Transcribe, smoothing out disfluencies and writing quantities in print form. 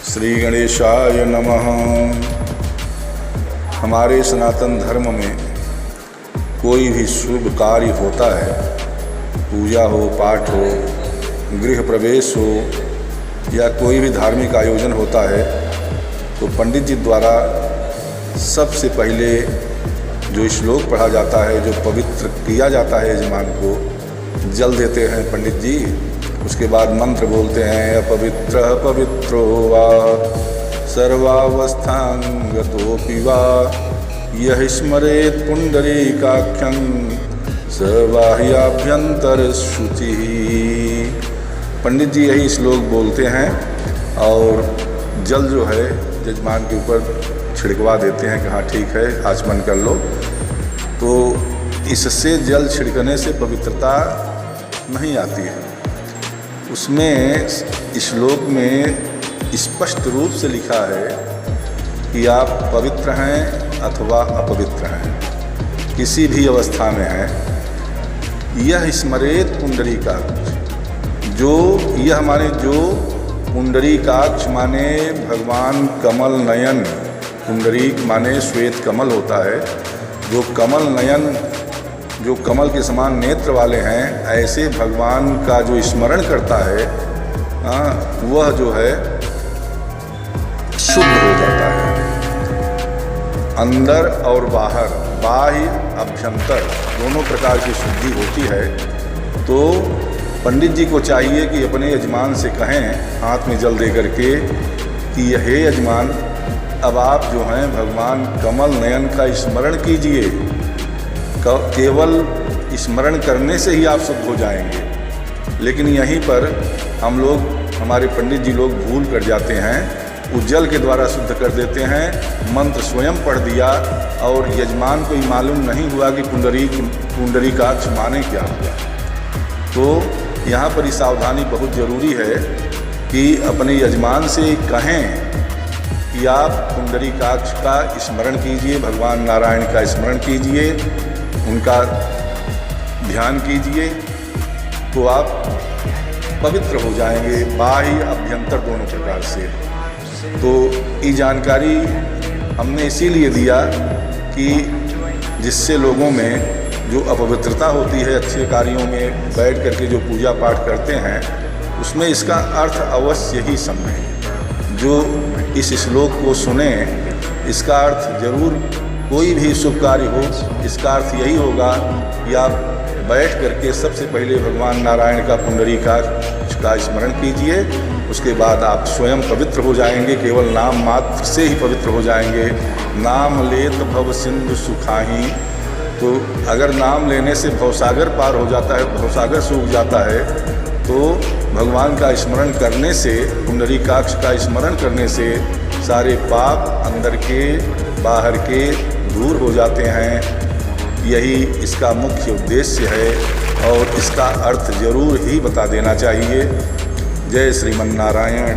श्री गणेशाय नमः। हमारे सनातन धर्म में कोई भी शुभ कार्य होता है, पूजा हो, पाठ हो, गृह प्रवेश हो या कोई भी धार्मिक आयोजन होता है, तो पंडित जी द्वारा सबसे पहले जो श्लोक पढ़ा जाता है, जो पवित्र किया जाता है यजमान को, जल देते हैं पंडित जी। उसके बाद मंत्र बोलते हैं, अपवित्र पवित्रो वा सर्वावस्थांगतोऽपि वा यः स्मरेत् पुंडरीकाक्षं स बाह्याभ्यंतर शुचिः। पंडित जी यही श्लोक बोलते हैं और जल जो है यजमान के ऊपर छिड़कवा देते हैं कि हाँ ठीक है, आचमन कर लो। तो इससे जल छिड़कने से पवित्रता नहीं आती है। उसमें श्लोक में स्पष्ट रूप से लिखा है कि आप पवित्र हैं अथवा अपवित्र हैं, किसी भी अवस्था में हैं। यह स्मरेत पुंडरीकाक्ष, जो यह माने जो पुंडरीकाक्ष माने भगवान कमल नयन, पुंडरीक माने श्वेत कमल होता है, जो कमल नयन, जो कमल के समान नेत्र वाले हैं, ऐसे भगवान का जो स्मरण करता है वह जो है शुद्ध हो जाता है। अंदर और बाहर, बाह्य अभ्यंतर दोनों प्रकार की शुद्धि होती है। तो पंडित जी को चाहिए कि अपने यजमान से कहें, हाथ में जल दे करके, कि हे यजमान, अब आप जो हैं भगवान कमल नयन का स्मरण कीजिए। केवल स्मरण करने से ही आप शुद्ध हो जाएंगे। लेकिन यहीं पर हम लोग, हमारे पंडित जी लोग भूल कर जाते हैं, उस जल के द्वारा शुद्ध कर देते हैं। मंत्र स्वयं पढ़ दिया और यजमान को ही मालूम नहीं हुआ कि पुंडरीकाक्ष माने क्या हुआ। तो यहाँ पर ही सावधानी बहुत ज़रूरी है कि अपने यजमान से कहें कि आप पुंडरीकाक्ष का स्मरण कीजिए, भगवान नारायण का स्मरण कीजिए, उनका ध्यान कीजिए, तो आप पवित्र हो जाएंगे, बाह्य अभ्यंतर दोनों प्रकार से। तो ये जानकारी हमने इसीलिए दिया कि जिससे लोगों में जो अपवित्रता होती है, अच्छे कार्यों में बैठ करके जो पूजा पाठ करते हैं, उसमें इसका अर्थ अवश्य ही समझें। जो इस श्लोक को सुने, इसका अर्थ जरूर, कोई भी शुभ कार्य हो, इसका अर्थ यही होगा कि आप बैठ करके सबसे पहले भगवान नारायण का पुंडरीकाक्ष का स्मरण कीजिए। उसके बाद आप स्वयं पवित्र हो जाएंगे, केवल नाम मात्र से ही पवित्र हो जाएंगे। नाम लेत भव सिंधु सुखाही। तो अगर नाम लेने से भवसागर पार हो जाता है, भवसागर सूख जाता है, तो भगवान का स्मरण करने से, पुंडरीकाक्ष का स्मरण करने से सारे पाप अंदर के बाहर के दूर हो जाते हैं। यही इसका मुख्य उद्देश्य है और इसका अर्थ जरूर ही बता देना चाहिए। जय श्रीमन्नारायण।